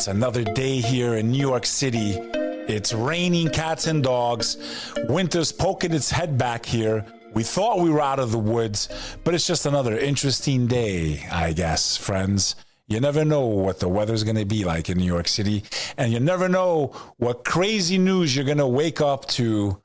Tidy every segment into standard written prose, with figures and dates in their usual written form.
It's another day here in New York City. It's raining cats and dogs. Winter's poking its head back here. We thought we were out of the woods, but it's just another interesting day, I guess, friends. You never know what the weather's going to be like in New York City, and you never know what crazy news you're going to wake up to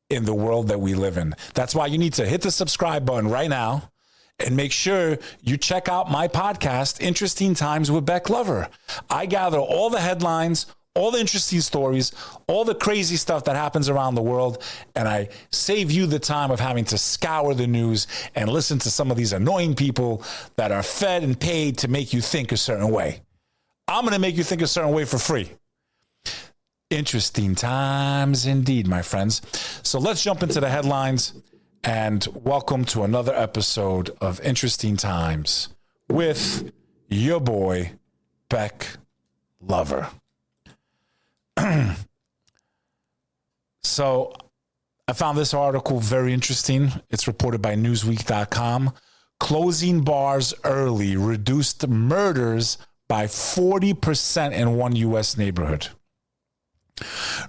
in the world that we live in. That's why you need to hit the subscribe button right now and make sure you check out my podcast, Interesting Times with Bek Lover. I gather all the headlines, all the interesting stories, all the crazy stuff that happens around the world, and I save you the time of having to scour the news and listen to some of these annoying people that are fed and paid to make you think a certain way. I'm going to make you think a certain way for free. Interesting times indeed, my friends. So let's jump into the headlines, and welcome to another episode of Interesting Times with your boy, Bek Lover. So I found this article very interesting. It's reported by Newsweek.com. Closing bars early reduced murders by 40% in one U.S. neighborhood.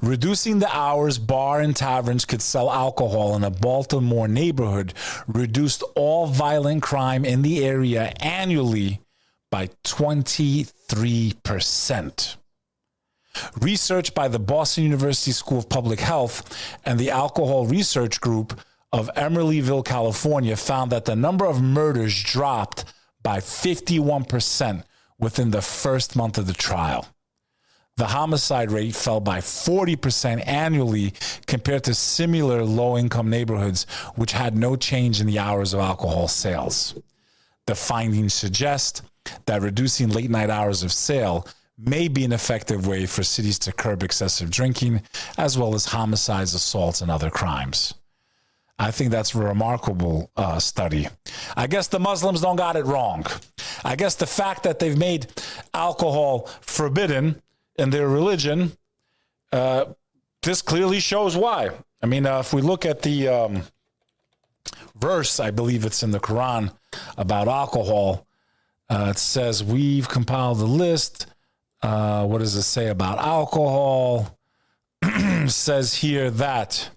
Reducing the hours bar and taverns could sell alcohol in a Baltimore neighborhood reduced all violent crime in the area annually by 23%. Research by the Boston University School of Public Health and the Alcohol Research Group of Emeryville, California, found that the number of murders dropped by 51% within the first month of the trial. The homicide rate fell by 40% annually compared to similar low-income neighborhoods, which had no change in the hours of alcohol sales. The findings suggest that reducing late-night hours of sale may be an effective way for cities to curb excessive drinking, as well as homicides, assaults, and other crimes. I think that's a remarkable study. I guess the Muslims don't got it wrong. I guess the fact that they've made alcohol forbidden in their religion, this clearly shows why. I mean, if we look at the verse, I believe it's in the Quran, about alcohol, it says, we've compiled a list. What does it say about alcohol? Says here that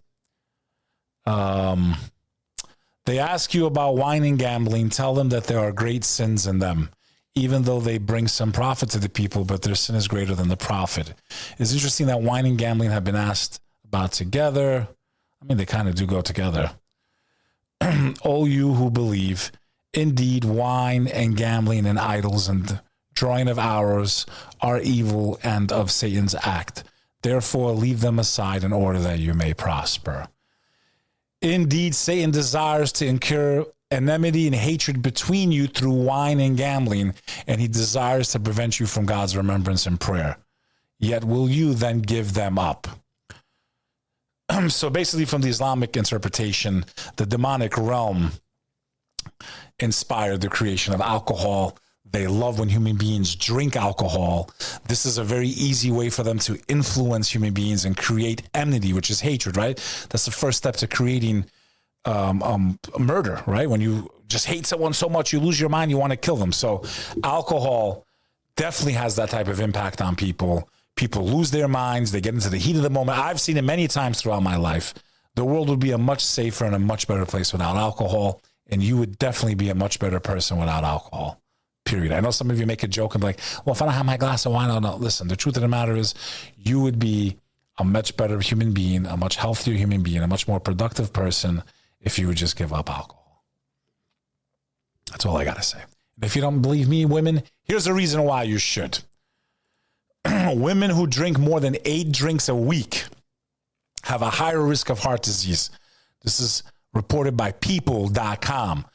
they ask you about wine and gambling. Tell them that there are great sins in them, even though they bring some profit to the people, but their sin is greater than the profit. It's interesting that wine and gambling have been asked about together. I mean, they kind of do go together. O you who believe, indeed, wine and gambling and idols and drawing of hours are evil and of Satan's act. Therefore, leave them aside in order that you may prosper. Indeed, Satan desires to incur enmity and hatred between you through wine and gambling, and he desires to prevent you from God's remembrance and prayer. Yet will you then give them up? So basically, from the Islamic interpretation, the demonic realm inspired the creation of alcohol. They love when human beings drink alcohol. This is a very easy way for them to influence human beings and create enmity, which is hatred, right? That's the first step to creating murder, right? When you just hate someone so much, you lose your mind, you want to kill them. So alcohol definitely has that type of impact on people. People lose their minds. They get into the heat of the moment. I've seen it many times throughout my life. The world would be a much safer and a much better place without alcohol, and you would definitely be a much better person without alcohol. Period. I know some of you make a joke and be like, well, if I don't have my glass of wine, no. Listen, the truth of the matter is you would be a much better human being, a much healthier human being, a much more productive person if you would just give up alcohol. That's all I got to say. And if you don't believe me, women, here's the reason why you should. Women who drink more than 8 drinks a week have a higher risk of heart disease. This is reported by people.com.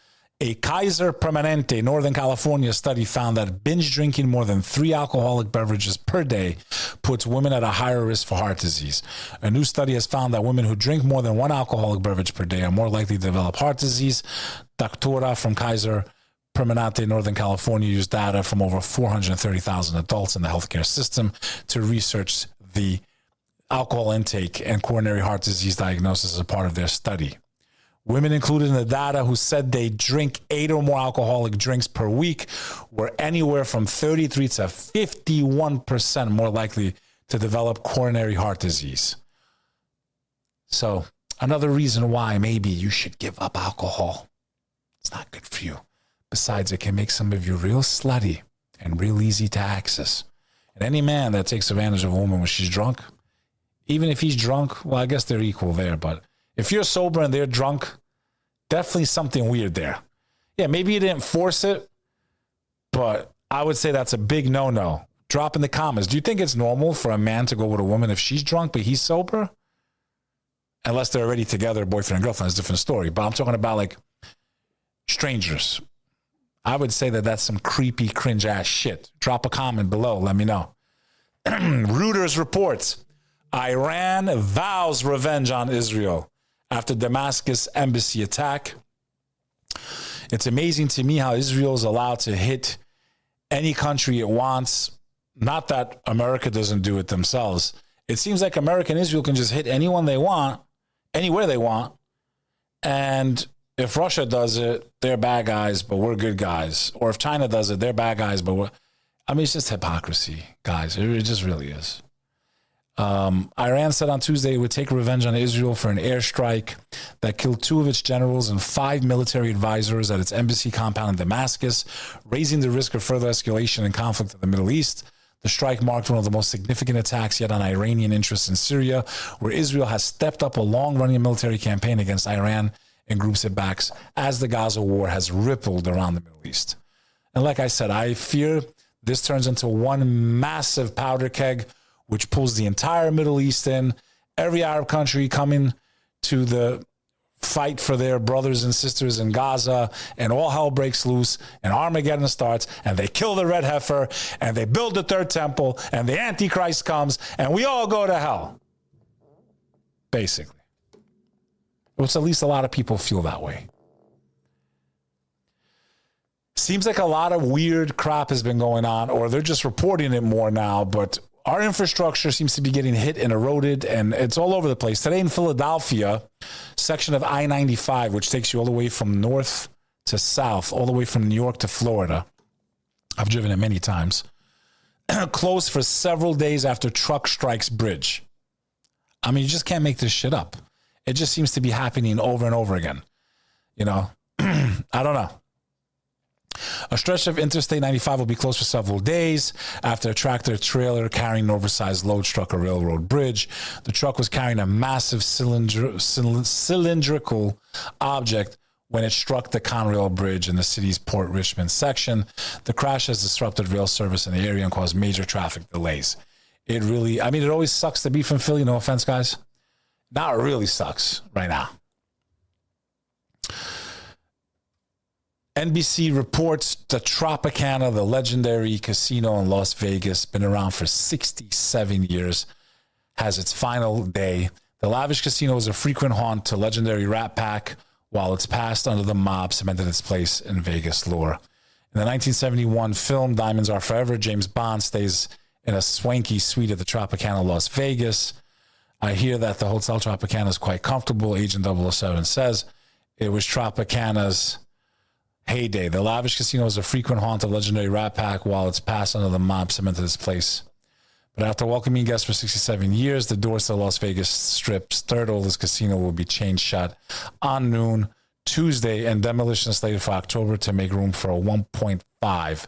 A Kaiser Permanente, Northern California study found that binge drinking more than 3 alcoholic beverages per day puts women at a higher risk for heart disease. A new study has found that women who drink more than 1 alcoholic beverage per day are more likely to develop heart disease. Doctora from Kaiser Permanente, Northern California, used data from over 430,000 adults in the healthcare system to research the alcohol intake and coronary heart disease diagnosis as a part of their study. Women included in the data who said they drink 8 or more alcoholic drinks per week were anywhere from 33 to 51% more likely to develop coronary heart disease. So another reason why maybe you should give up alcohol. It's not good for you. Besides, it can make some of you real slutty and real easy to access. And any man that takes advantage of a woman when she's drunk, even if he's drunk, well, I guess they're equal there. But if you're sober and they're drunk, definitely something weird there. Yeah, maybe you didn't force it, but I would say that's a big no-no. Drop in the comments. Do you think it's normal for a man to go with a woman if she's drunk but he's sober? Unless they're already together, boyfriend and girlfriend, it's a different story. But I'm talking about like strangers. I would say that that's some creepy, cringe-ass shit. Drop a comment below. Let me know. Reuters reports Iran vows revenge on Israel after Damascus embassy attack. It's amazing to me how Israel is allowed to hit any country it wants. Not that America doesn't do it themselves. It seems like America and Israel can just hit anyone they want, anywhere they want. And if Russia does it, they're bad guys, but we're good guys. Or if China does it, they're bad guys, but we're... I mean, it's just hypocrisy, guys. It just really is. Iran said on Tuesday it would take revenge on Israel for an airstrike that killed 2 of its generals and 5 military advisors at its embassy compound in Damascus, raising the risk of further escalation and conflict in the Middle East. The strike marked one of the most significant attacks yet on Iranian interests in Syria, where Israel has stepped up a long-running military campaign against Iran and groups it backs as the Gaza war has rippled around the Middle East. And like I said, I fear this turns into one massive powder keg, which pulls the entire Middle East in, every Arab country coming to the fight for their brothers and sisters in Gaza, and all hell breaks loose, and Armageddon starts, and they kill the red heifer, and they build the third temple, and the Antichrist comes, and we all go to hell. Basically. Which at least a lot of people feel that way. Seems like a lot of weird crap has been going on, or they're just reporting it more now, but our infrastructure seems to be getting hit and eroded, and it's all over the place. Today in Philadelphia, section of I-95, which takes you all the way from north to south, all the way from New York to Florida. I've driven it many times. Closed for several days after truck strikes bridge. I mean, you just can't make this shit up. It just seems to be happening over and over again. You know, I don't know. A stretch of Interstate 95 will be closed for several days after a tractor trailer carrying an oversized load struck a railroad bridge. The truck was carrying a massive cylindrical object when it struck the Conrail Bridge in the city's Port Richmond section. The crash has disrupted rail service in the area and caused major traffic delays. It really, I mean, it always sucks to be from Philly. No offense, guys. Now it really sucks right now. NBC reports the Tropicana, the legendary casino in Las Vegas, been around for 67 years, has its final day. The lavish casino is a frequent haunt to legendary Rat Pack, while its past under the mob cemented its place in Vegas lore. In the 1971 film Diamonds Are Forever, James Bond stays in a swanky suite at the Tropicana, Las Vegas. I hear that the Hotel Tropicana is quite comfortable. Agent 007 says it was Tropicana's heyday. The lavish casino is a frequent haunt of legendary Rat Pack, while its past under the mob cemented its place. But after welcoming guests for 67 years, the doors to the Las Vegas Strip's third oldest casino will be chained shut on noon Tuesday, and demolition is slated for October to make room for a $1.5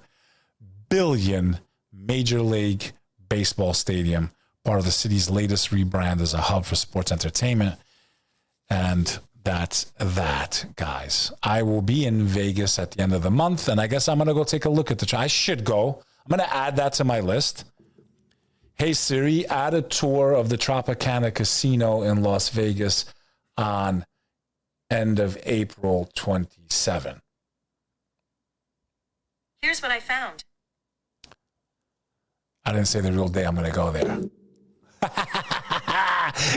billion Major League Baseball stadium, part of the city's latest rebrand as a hub for sports entertainment. And that's that, guys. I will be in Vegas at the end of the month, and I guess I'm going to go take a look at I should go. I'm going to add that to my list. Hey, Siri, add a tour of the Tropicana Casino in Las Vegas on end of April 27. Here's what I found. I didn't say the real day I'm going to go there.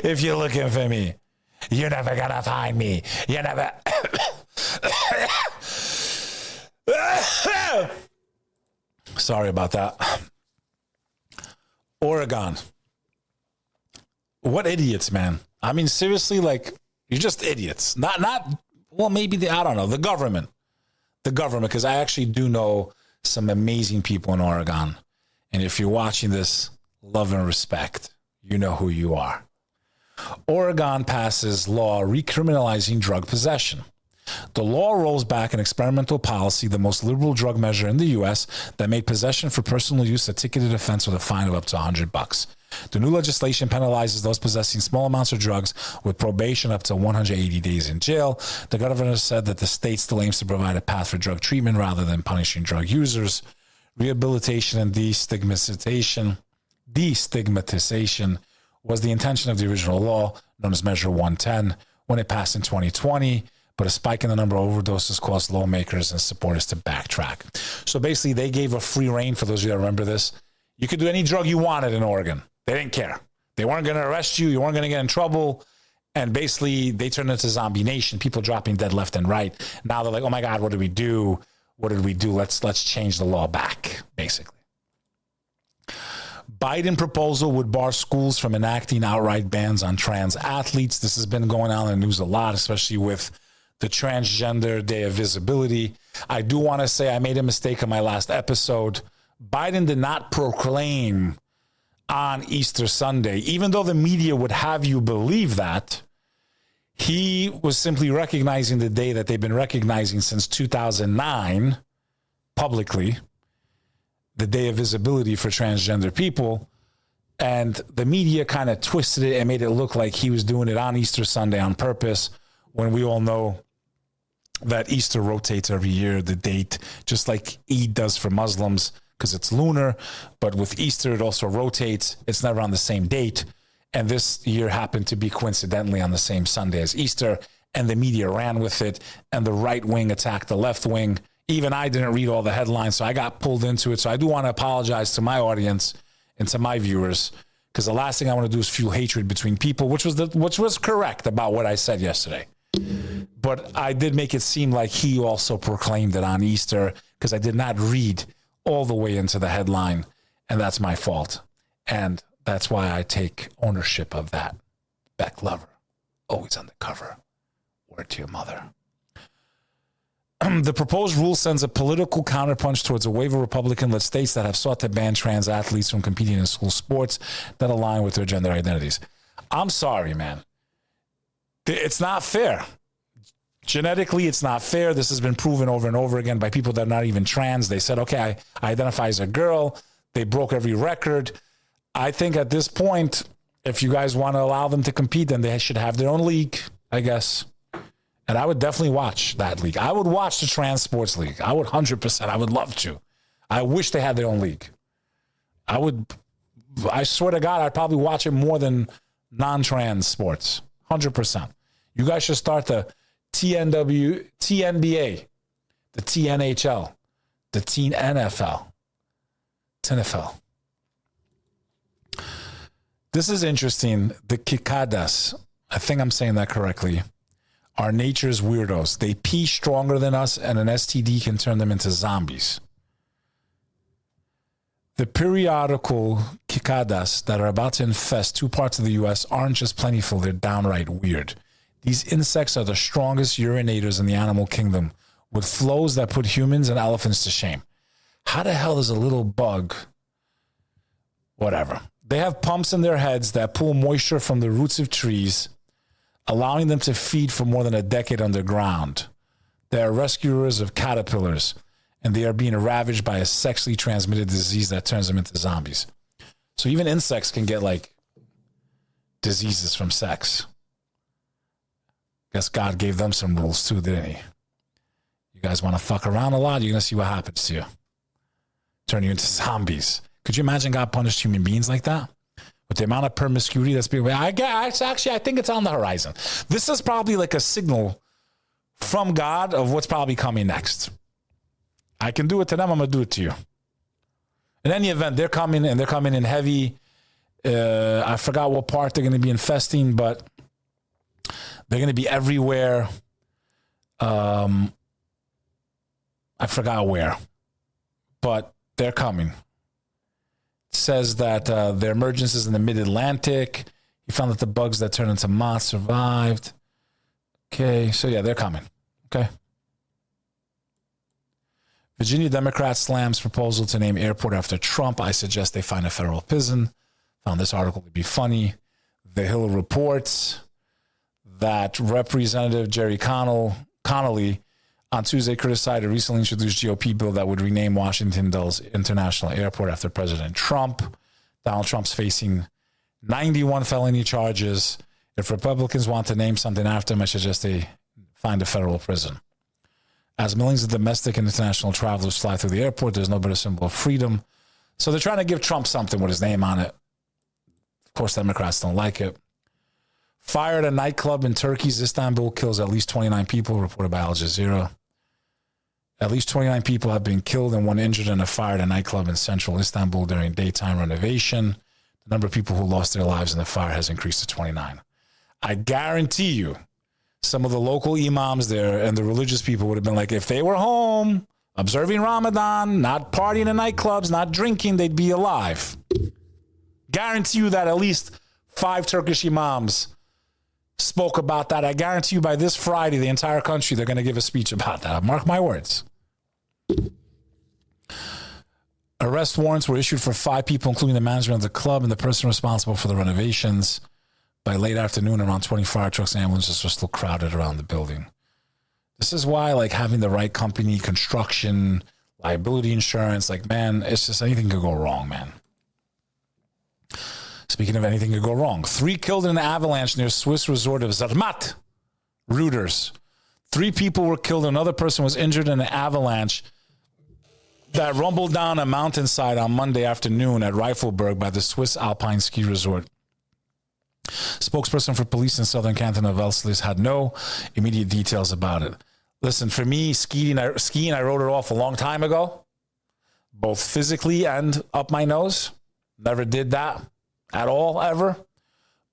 If you're looking for me, you're never going to find me. You never... Sorry about that. Oregon. What idiots, man. I mean, seriously, like, you're just idiots. Not well, maybe I don't know, the government, because I actually do know some amazing people in Oregon. And if you're watching this, love and respect, you know who you are. Oregon passes law recriminalizing drug possession. The law rolls back an experimental policy, the most liberal drug measure in the U.S., that made possession for personal use a ticketed offense with a fine of up to $100. The new legislation penalizes those possessing small amounts of drugs with probation up to 180 days in jail. The governor said that the state still aims to provide a path for drug treatment rather than punishing drug users. Rehabilitation and destigmatization was the intention of the original law, known as Measure 110, when it passed in 2020. But a spike in the number of overdoses caused lawmakers and supporters to backtrack. So basically, they gave a free rein, for those of you that remember this. You could do any drug you wanted in Oregon. They didn't care. They weren't going to arrest you. You weren't going to get in trouble. And basically, they turned into zombie nation, people dropping dead left and right. Now they're like, oh my God, what did we do? What did we do? Let's change the law back, basically. Biden proposal would bar schools from enacting outright bans on trans athletes. This has been going on in the news a lot, especially with the Transgender Day of Visibility. I do want to say I made a mistake in my last episode. Biden did not proclaim on Easter Sunday, even though the media would have you believe that. He was simply recognizing the day that they've been recognizing since 2009 publicly, the Day of Visibility for transgender people. And the media kind of twisted it and made it look like he was doing it on Easter Sunday on purpose, when we all know that Easter rotates every year, the date, just like Eid does for Muslims, because it's lunar. But with Easter, it also rotates. It's never on the same date. And this year happened to be coincidentally on the same Sunday as Easter. And the media ran with it. And the right wing attacked the left wing. Even I didn't read all the headlines, so I got pulled into it. So I do want to apologize to my audience and to my viewers, because the last thing I want to do is fuel hatred between people, which was correct about what I said yesterday. But I did make it seem like he also proclaimed it on Easter, because I did not read all the way into the headline, and that's my fault. And that's why I take ownership of that. Bek Lover, always undercover. Word to your mother. The proposed rule sends a political counterpunch towards a wave of Republican-led states that have sought to ban trans athletes from competing in school sports that align with their gender identities. I'm sorry, man. It's not fair. Genetically, it's not fair. This has been proven over and over again by people that are not even trans. They said, okay, I identify as a girl. They broke every record. I think at this point, if you guys want to allow them to compete, then they should have their own league, I guess. And I would definitely watch that league. I would watch the trans sports league. I would 100%. I would love to. I wish they had their own league. I swear to God, I'd probably watch it more than non-trans sports. 100%. You guys should start the TNBA, the TNHL, the Teen NFL, TNFL. This is interesting. The cicadas, I think I'm saying that correctly, are nature's weirdos. They pee stronger than us, and an STD can turn them into zombies. The periodical cicadas that are about to infest two parts of the U.S. aren't just plentiful, they're downright weird. These insects are the strongest urinators in the animal kingdom, with flows that put humans and elephants to shame. How the hell is a little bug? Whatever. They have pumps in their heads that pull moisture from the roots of trees, allowing them to feed for more than a decade underground. They are rescuers of caterpillars, and they are being ravaged by a sexually transmitted disease that turns them into zombies. So even insects can get like diseases from sex. Guess God gave them some rules too, didn't he? You guys want to fuck around a lot, you're going to see what happens to you. Turn you into zombies. Could you imagine God punished human beings like that? With the amount of promiscuity that's being... I think it's on the horizon. This is probably like a signal from God of what's probably coming next. I can do it to them, I'm going to do it to you. In any event, they're coming in heavy. I forgot what part they're going to be infesting, but they're going to be everywhere. I forgot where, but they're coming. It says that their emergence is in the mid-Atlantic. He found that the bugs that turn into moths survived. Okay, so yeah, they're coming. Okay. Virginia Democrat slams proposal to name airport after Trump. I suggest they find a federal prison. Found this article to be funny. The Hill reports that Representative Jerry Connolly on Tuesday criticized a recently introduced GOP bill that would rename Washington Dulles International Airport after President Trump. Donald Trump's facing 91 felony charges. If Republicans want to name something after him, I suggest they find a federal prison. As millions of domestic and international travelers fly through the airport, there's no better symbol of freedom. So they're trying to give Trump something with his name on it. Of course, Democrats don't like it. Fire at a nightclub in Turkey's Istanbul kills at least 29 people, reported by Al Jazeera. At least 29 people have been killed and one injured in a fire at a nightclub in central Istanbul during daytime renovation. The number of people who lost their lives in the fire has increased to 29. I guarantee you, some of the local imams there and the religious people would have been like, if they were home, observing Ramadan, not partying in nightclubs, not drinking, they'd be alive. Guarantee you that at least 5 Turkish imams spoke about that. I guarantee you by this Friday, the entire country, they're going to give a speech about that. Mark my words. Arrest warrants were issued for 5 people, including the management of the club and the person responsible for the renovations. By late afternoon, around 20 fire trucks and ambulances were still crowded around the building. This is why, like, having the right company, construction, liability insurance, like, man, it's just anything could go wrong, man. Speaking of anything could go wrong, 3 killed in an avalanche near Swiss resort of Zermatt, Reuters. 3 people were killed. Another person was injured in an avalanche that rumbled down a mountainside on Monday afternoon at Reifelberg by the Swiss Alpine Ski Resort. Spokesperson for police in southern canton of Elsass had no immediate details about it. Listen, for me, skiing, I wrote it off a long time ago, both physically and up my nose. Never did that at all, ever.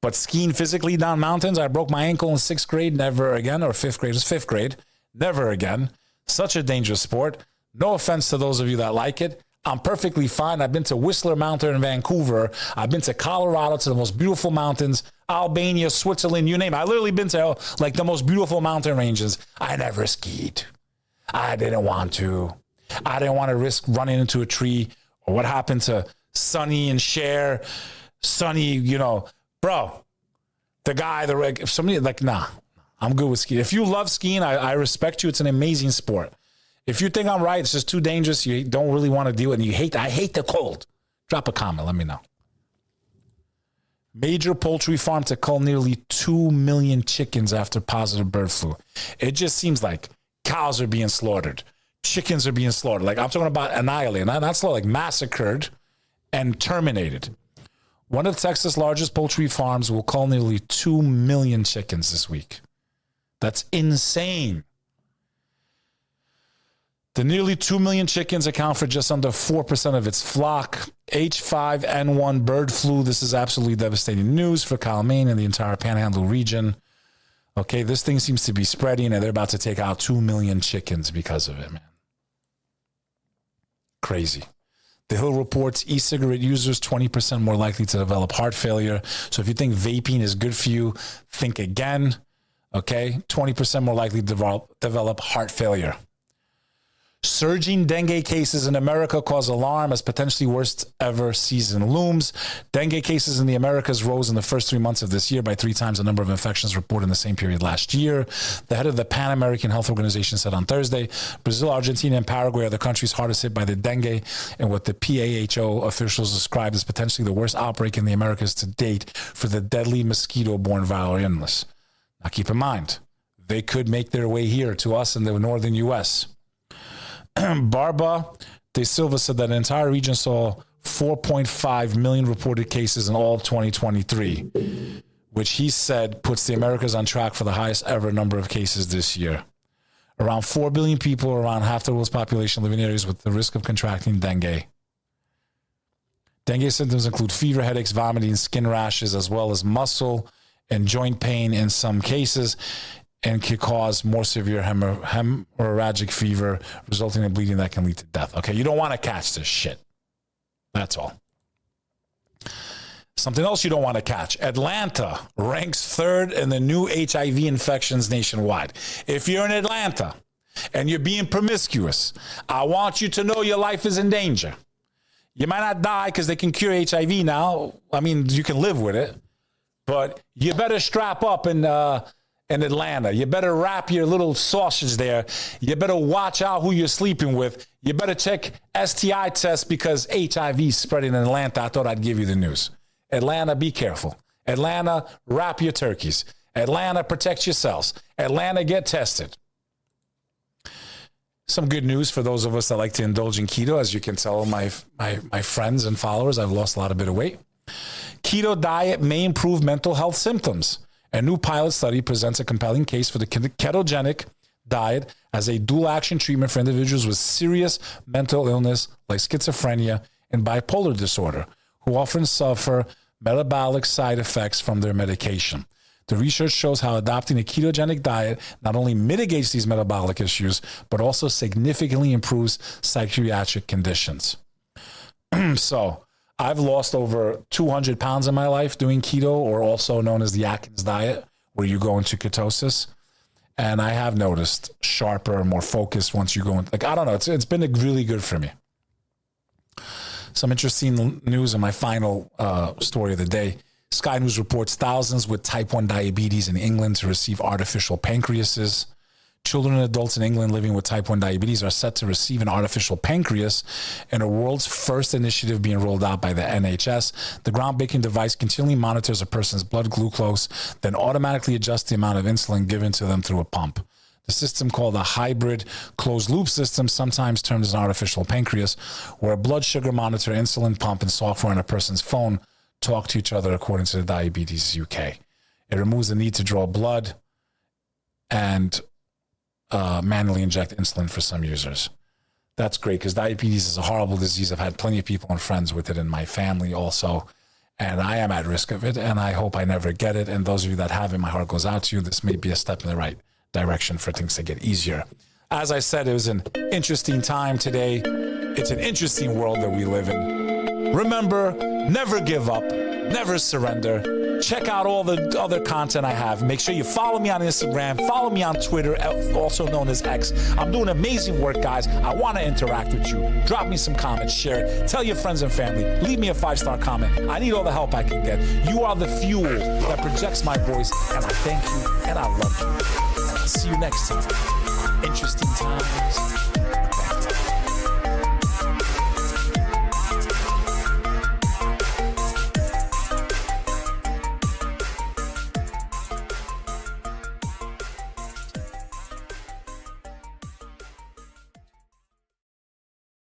But skiing physically down mountains, I broke my ankle in 6th grade, never again, or 5th grade, it was 5th grade, never again. Such a dangerous sport. No offense to those of you that like it. I'm perfectly fine. I've been to Whistler Mountain in Vancouver. I've been to Colorado, to the most beautiful mountains, Albania, Switzerland, you name it. I literally been to like the most beautiful mountain ranges. I never skied. I didn't want to. I didn't want to risk running into a tree, or what happened to Sonny and Cher. Sonny, you know, bro, the guy, if somebody like, nah, I'm good with skiing. If you love skiing, I respect you. It's an amazing sport. If you think I'm right, it's just too dangerous, you don't really want to do it, and I hate the cold, drop a comment, let me know. Major poultry farm to cull nearly 2 million chickens after positive bird flu. It just seems like cows are being slaughtered. Chickens are being slaughtered. Like, I'm talking about annihilated, not slaughtered, like massacred and terminated. One of Texas' largest poultry farms will cull nearly 2 million chickens this week. That's insane. The nearly 2 million chickens account for just under 4% of its flock. H5N1 bird flu. This is absolutely devastating news for Maine and the entire Panhandle region. Okay, this thing seems to be spreading, and they're about to take out 2 million chickens because of it, man. Crazy. The Hill reports e-cigarette users 20% more likely to develop heart failure. So if you think vaping is good for you, think again. Okay, 20% more likely to develop heart failure. Surging dengue cases in America cause alarm as potentially worst ever season looms. Dengue cases in the Americas rose in the first 3 months of this year by 3 times the number of infections reported in the same period last year. The head of the Pan American Health Organization said on Thursday, Brazil, Argentina, and Paraguay are the countries hardest hit by the dengue and what the PAHO officials described as potentially the worst outbreak in the Americas to date for the deadly mosquito-borne viral illness. Now keep in mind, they could make their way here to us in the northern U.S. Barba de Silva said that the entire region saw 4.5 million reported cases in all of 2023, which he said puts the Americas on track for the highest ever number of cases this year. Around 4 billion people, around half the world's population, live in areas with the risk of contracting dengue. Dengue symptoms include fever, headaches, vomiting, skin rashes, as well as muscle and joint pain in some cases, and can cause more severe hemorrhagic fever, resulting in bleeding that can lead to death. Okay, you don't want to catch this shit. That's all. Something else you don't want to catch. Atlanta ranks third in the new HIV infections nationwide. If you're in Atlanta and you're being promiscuous, I want you to know your life is in danger. You might not die because they can cure HIV now. I mean, you can live with it. But you better strap up in Atlanta. You better wrap your little sausage there. You better watch out who you're sleeping with. You better check STI tests because HIV is spreading in Atlanta. I thought I'd give you the news. Atlanta, be careful. Atlanta, wrap your turkeys. Atlanta, protect yourselves. Atlanta, get tested. Some good news for those of us that like to indulge in keto. As you can tell, my friends and followers, I've lost a bit of weight. Keto diet may improve mental health symptoms. A new pilot study presents a compelling case for the ketogenic diet as a dual-action treatment for individuals with serious mental illness like schizophrenia and bipolar disorder, who often suffer metabolic side effects from their medication. The research shows how adopting a ketogenic diet not only mitigates these metabolic issues, but also significantly improves psychiatric conditions. So, I've lost over 200 pounds in my life doing keto, or also known as the Atkins diet, where you go into ketosis. And I have noticed sharper, more focused once you go in. Like, I don't know, it's been really good for me. Some interesting news in my final story of the day. Sky News reports thousands with type 1 diabetes in England to receive artificial pancreases. Children and adults in England living with type 1 diabetes are set to receive an artificial pancreas in a world's first initiative being rolled out by the NHS. The groundbreaking device continually monitors a person's blood glucose, then automatically adjusts the amount of insulin given to them through a pump. The system, called a hybrid closed-loop system, sometimes termed as an artificial pancreas, where a blood sugar monitor, insulin pump, and software on a person's phone talk to each other, according to the Diabetes UK. It removes the need to draw blood and manually inject insulin for some users. That's great, because diabetes is a horrible disease. I've had plenty of people and friends with it in my family also, and I am at risk of it, and I hope I never get it. And those of you that have it, my heart goes out to you. This may be a step in the right direction for things to get easier. As I said, it was an interesting time today. It's an interesting world that we live in. Remember, never give up, never surrender. Check out all the other content I have. Make sure you follow me on Instagram, follow me on Twitter, also known as X. I'm doing amazing work, guys. I want to interact with you. Drop me some comments, share it. Tell your friends and family. Leave me a 5-star comment. I need all the help I can get. You are the fuel that projects my voice, and I thank you, and I love you. And I'll see you next time. Interesting times.